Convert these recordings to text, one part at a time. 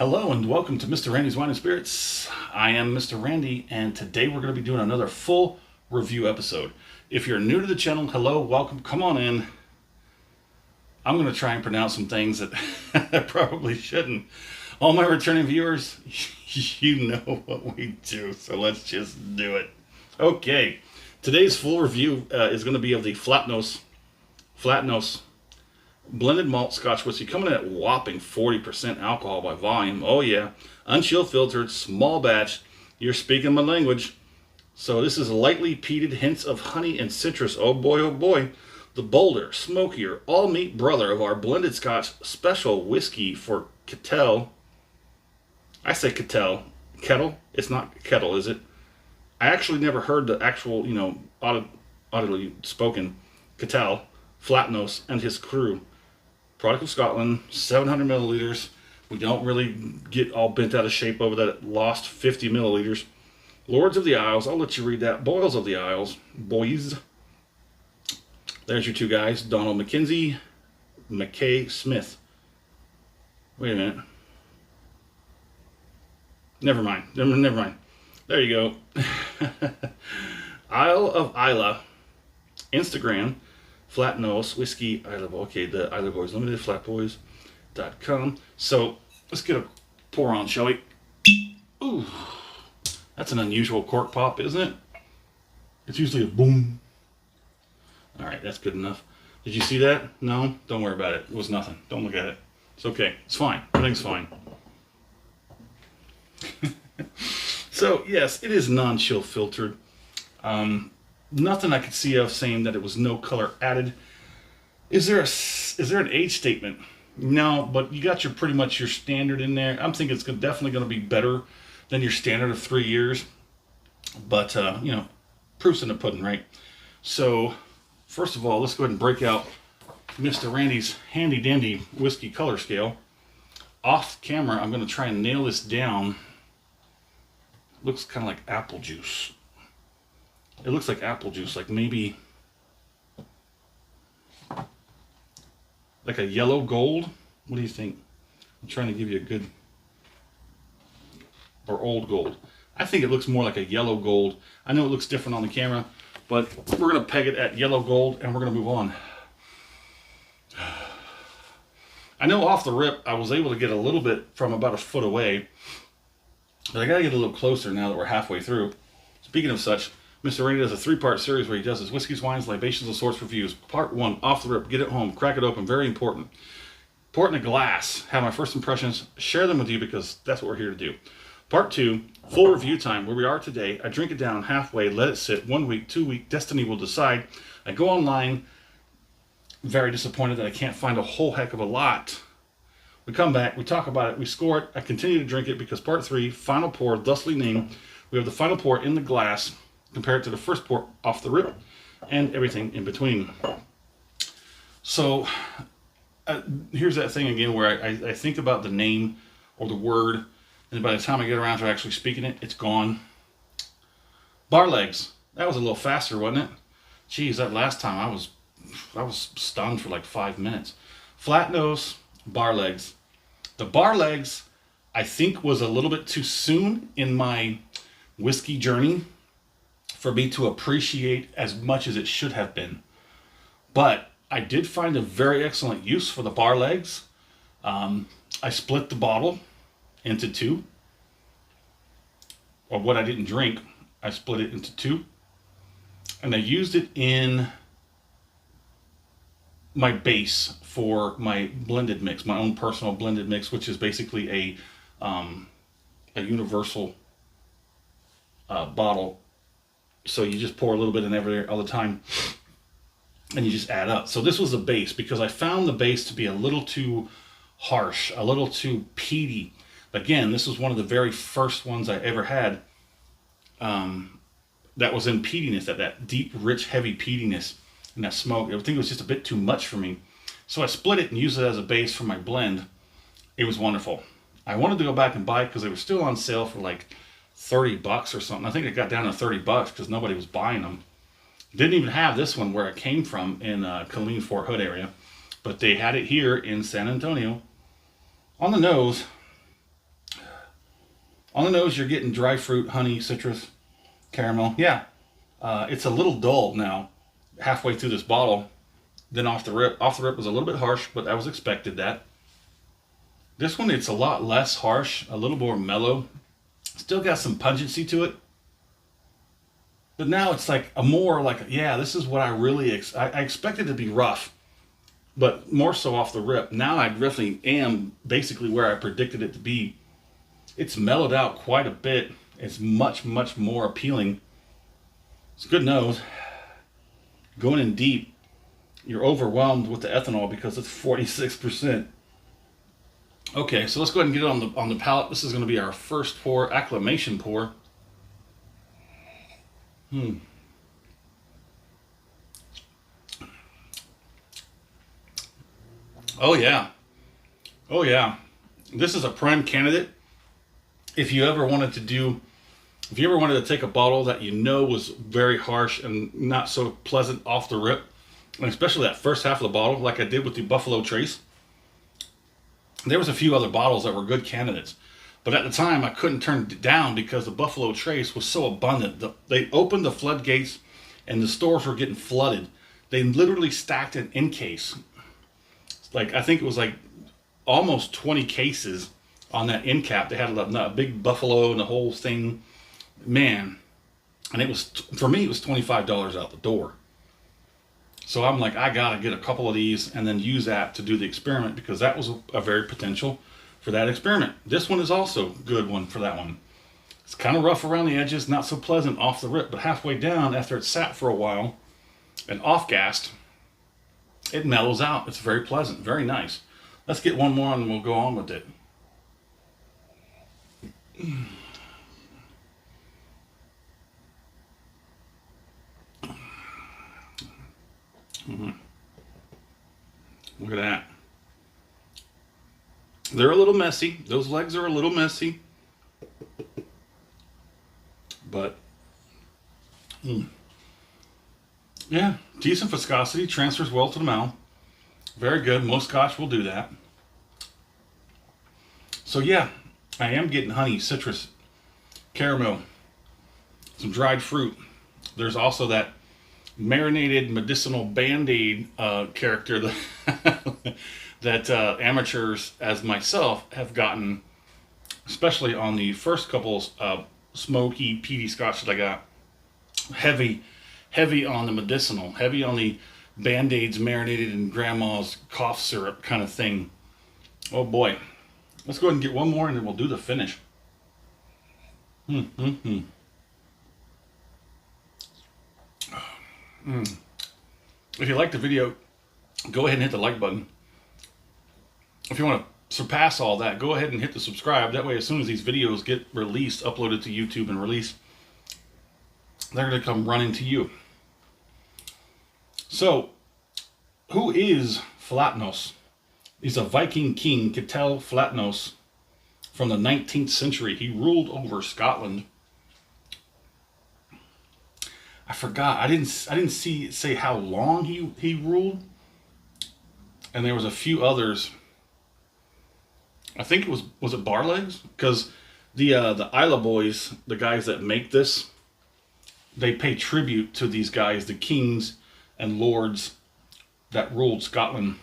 Hello and welcome to Mr. Randy's Wine and Spirits. I am Mr. Randy, and today we're going to be doing another full review episode. If you're new to the channel, hello, welcome, come on in. I'm going to try and pronounce some things that I probably shouldn't. All my returning viewers, you know what we do, so let's just do it. Okay, today's full review is going to be of the Flatnose blended malt Scotch whiskey, coming in at whopping 40% alcohol by volume. Oh yeah, unchill filtered, small batch. You're speaking my language. So this is lightly peated, hints of honey and citrus. Oh boy, the bolder, smokier, all meat brother of our blended Scotch special whiskey for Kettle. I say Kettle. Kettle? It's not kettle, is it? I actually never heard the actual, audibly spoken Kettle, Flatnose, and his crew. Product of Scotland, 700 milliliters. We don't really get all bent out of shape over that lost 50 milliliters. Lords of the Isles, I'll let you read that. Boils of the Isles, boys. There's your two guys, Donald McKenzie, McKay Smith. Wait a minute. Never mind. There you go. Isle of Isla, Instagram. Flatnose Whiskey Isla. Okay, the Isla Boys Limited, flatboys.com. So let's get a pour on, shall we? Ooh, that's an unusual cork pop, isn't it? It's usually a boom. All right, that's good enough. Did you see that? No? Don't worry about it. It was nothing. Don't look at it. It's okay. It's fine. Everything's fine. So, yes, it is non-chill filtered. Nothing I could see of saying that it was no color added. Is there an age statement? No, but you got pretty much your standard in there. I'm thinking it's definitely going to be better than your standard of 3 years. But, proof's in the pudding, right? So, first of all, let's go ahead and break out Mr. Randy's handy dandy whiskey color scale. Off camera, I'm going to try and nail this down. Looks kind of like apple juice. It looks like apple juice, like maybe like a yellow gold. What do you think? I'm trying to give you a good, or old gold. I think it looks more like a yellow gold. I know it looks different on the camera, but we're going to peg it at yellow gold and we're going to move on. I know off the rip I was able to get a little bit from about a foot away, but I got to get a little closer now that we're halfway through. Speaking of such, Mr. Randy does a 3-part series where he does his whiskeys, wines, libations, and sorts reviews. Part 1, off the rip, get it home, crack it open, very important. Pour it in a glass, have my first impressions, share them with you because that's what we're here to do. Part 2, full review time, where we are today. I drink it down halfway, let it sit 1 week, 2 week, destiny will decide. I go online, very disappointed that I can't find a whole heck of a lot. We come back, we talk about it, we score it. I continue to drink it because part 3, final pour, thusly named. We have the final pour in the glass, compared to the first pour off the rip, and everything in between. So here's that thing again where I think about the name or the word, and by the time I get around to actually speaking it, it's gone. Bar legs. That was a little faster, wasn't it? Geez, that last time I was stunned for like 5 minutes. Flatnose, bar legs. The bar legs, I think, was a little bit too soon in my whiskey journey for me to appreciate as much as it should have been. But I did find a very excellent use for the bar legs. I split the bottle into 2. Or what I didn't drink, I split it into 2. And I used it in my base for my blended mix, my own personal blended mix, which is basically a universal bottle. So you just pour a little bit in every all the time, and you just add up. So this was the base because I found the base to be a little too harsh, a little too peaty. Again, this was one of the very first ones I ever had that was in peatiness, that deep, rich, heavy peatiness and that smoke. I think it was just a bit too much for me. So I split it and used it as a base for my blend. It was wonderful. I wanted to go back and buy it because they were still on sale for like $30 or something. I think it got down to $30 because nobody was buying them. Didn't even have this one where it came from in Killeen, Fort Hood area, but they had it here in San Antonio. On the nose, On the nose, you're getting dry fruit, honey, citrus, caramel. Yeah, it's a little dull now, halfway through this bottle. Then off the rip was a little bit harsh, but I was expected that. This one, it's a lot less harsh, a little more mellow. Still got some pungency to it. But now it's like a more like, yeah, this is what I really, I expected it to be rough, but more so off the rip. Now I definitely am basically where I predicted it to be. It's mellowed out quite a bit. It's much, much more appealing. It's a good nose. Going in deep, you're overwhelmed with the ethanol because it's 46%. Okay, so let's go ahead and get it on the palate. This is going to be our first pour, acclimation pour. Oh yeah. Oh yeah. This is a prime candidate. If you ever wanted to take a bottle that you know was very harsh and not so pleasant off the rip, and especially that first half of the bottle, like I did with the Buffalo Trace, there was a few other bottles that were good candidates. But at the time, I couldn't turn it down because the Buffalo Trace was so abundant. They opened the floodgates and the stores were getting flooded. They literally stacked an in case. Like, I think it was like almost 20 cases on that end cap. They had a big Buffalo and the whole thing. Man. And it was, for me, it was $25 out the door. So I'm like, I gotta get a couple of these and then use that to do the experiment, because that was a very potential for that experiment. This one is also a good one for that one. It's kind of rough around the edges, not so pleasant off the rip, but halfway down, after it's sat for a while and off-gassed, it mellows out. It's very pleasant, very nice. Let's get one more and we'll go on with it. Look at that. They're a little messy. Those legs are a little messy. But, yeah, decent viscosity. Transfers well to the mouth. Very good. Most Scotch will do that. So, yeah, I am getting honey, citrus, caramel, some dried fruit. There's also that marinated medicinal Band-Aid character that, that amateurs as myself have gotten, especially on the first couple smoky, peaty Scotch that I got. Heavy on the medicinal, heavy on the Band-Aids marinated in grandma's cough syrup kind of thing. Oh boy. Let's go ahead and get one more and then we'll do the finish. If you like the video, go ahead and hit the like button. If you want to surpass all that, go ahead and hit the subscribe. That way, as soon as these videos get released, uploaded to YouTube and released, they're going to come running to you. So, who is Flatnose? He's a Viking king, Ketel Flatnose, from the 19th century. He ruled over Scotland. I forgot. I didn't say how long he ruled. And there was a few others. I think it was it Barlegs? Because the Isla boys, the guys that make this, they pay tribute to these guys, the kings and lords that ruled Scotland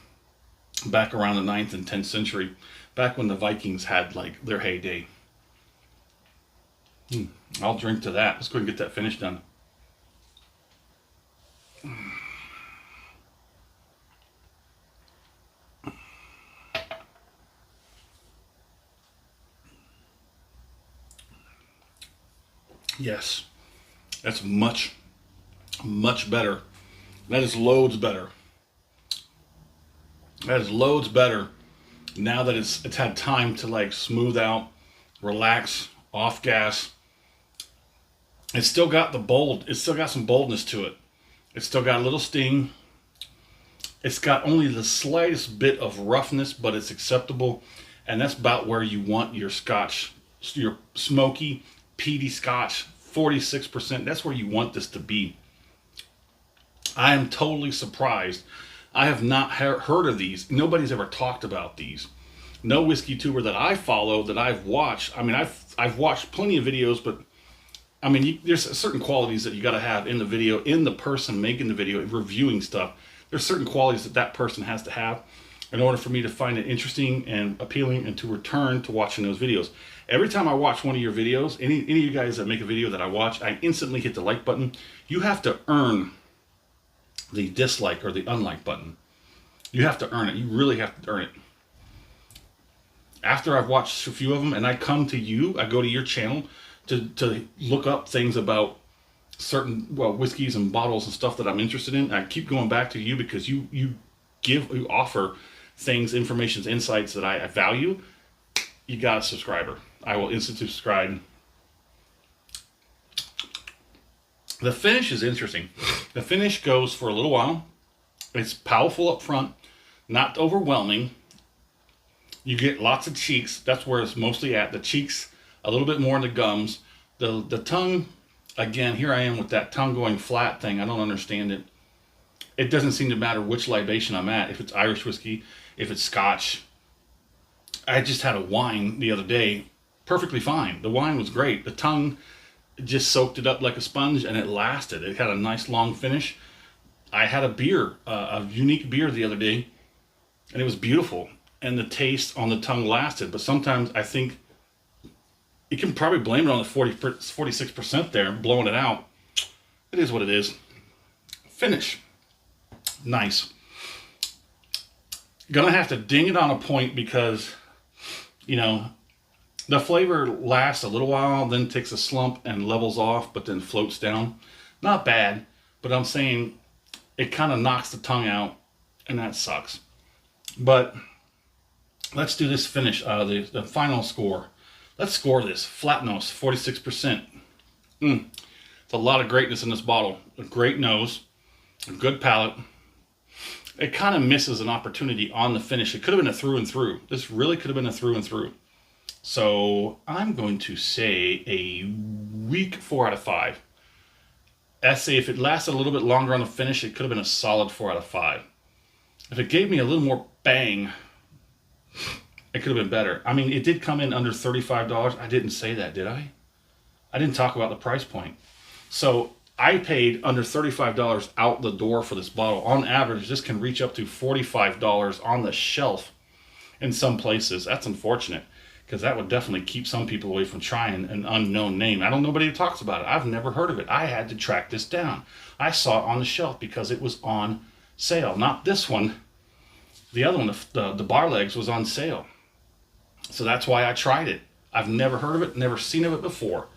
back around the 9th and 10th century, back when the Vikings had like their heyday. I'll drink to that. Let's go and get that finish done. Yes, that's much, much better. That is loads better. That is loads better now that it's had time to like smooth out, relax, off gas. It's still got the bold, it's still got some boldness to it. It's still got a little sting. It's got only the slightest bit of roughness, but it's acceptable. And that's about where you want your Scotch, your smoky, peaty Scotch, 46%. That's where you want this to be. I am totally surprised. I have not heard of these. Nobody's ever talked about these. No whiskey tuber that I follow, that I've watched. I mean, I've I've watched plenty of videos, but I mean, there's certain qualities that you got to have in the video, in the person making the video, reviewing stuff. There's certain qualities that that person has to have in order for me to find it interesting and appealing and to return to watching those videos. Every time I watch one of your videos, any of you guys that make a video that I watch, I instantly hit the like button. You have to earn the dislike or the unlike button. You have to earn it. You really have to earn it. After I've watched a few of them and I come to you, I go to your channel to look up things about certain, well, whiskeys and bottles and stuff that I'm interested in. I keep going back to you because you offer things, information, insights that I value. You got a subscriber. I will instantly subscribe. The finish is interesting. The finish goes for a little while. It's powerful up front, not overwhelming. You get lots of cheeks. That's where it's mostly at. The cheeks, a little bit more in the gums. The tongue, again, here I am with that tongue going flat thing. I don't understand it. It doesn't seem to matter which libation I'm at. If it's Irish whiskey, if it's Scotch. I just had a wine the other day, perfectly fine. The wine was great. The tongue just soaked it up like a sponge and it lasted. It had a nice long finish. I had a beer, a unique beer the other day, and it was beautiful. And the taste on the tongue lasted. But sometimes I think you can probably blame it on the 46% there, blowing it out. It is what it is. Finish. Nice. Gonna have to ding it on a point because, you know, the flavor lasts a little while, then takes a slump and levels off, but then floats down. Not bad, but I'm saying it kind of knocks the tongue out, and that sucks. But let's do this finish, the final score. Let's score this. Flatnose, 46%. It's a lot of greatness in this bottle. A great nose, a good palate. It kind of misses an opportunity on the finish. It could have been a through and through. This really could have been a through and through. So I'm going to say a weak 4 out of 5. I say if it lasted a little bit longer on the finish, it could have been a solid 4 out of 5. If it gave me a little more bang, it could have been better. I mean, it did come in under $35. I didn't say that, did I? I didn't talk about the price point. So I paid under $35 out the door for this bottle. On average, this can reach up to $45 on the shelf in some places. That's unfortunate, because that would definitely keep some people away from trying an unknown name. I don't know nobody who talks about it. I've never heard of it. I had to track this down. I saw it on the shelf because it was on sale. Not this one. The other one, the bar legs, was on sale. So that's why I tried it. I've never heard of it, never seen of it before.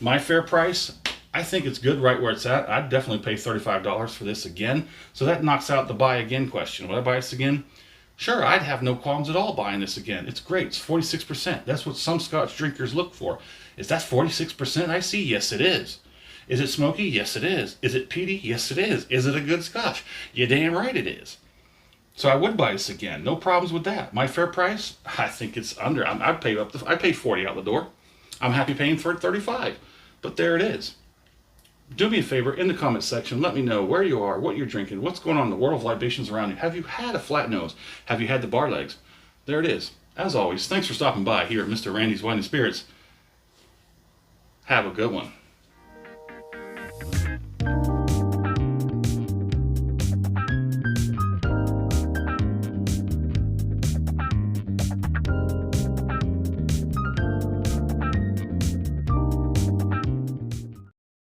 My fair price, I think it's good right where it's at. I'd definitely pay $35 for this again. So that knocks out the buy again question. Would I buy this again? Sure, I'd have no qualms at all buying this again. It's great. It's 46%. That's what some Scotch drinkers look for. Is that 46% I see? Yes, it is. Is it smoky? Yes, it is. Is it peaty? Yes, it is. Is it a good Scotch? You're damn right it is. So I would buy this again. No problems with that. My fair price? I think it's under. I paid 40 out the door. I'm happy paying for it 35. But there it is. Do me a favor, in the comment section, let me know where you are, what you're drinking, what's going on in the world of libations around you. Have you had a flat nose? Have you had the bar legs? There it is. As always, thanks for stopping by here at Mr. Randy's Wine and Spirits. Have a good one.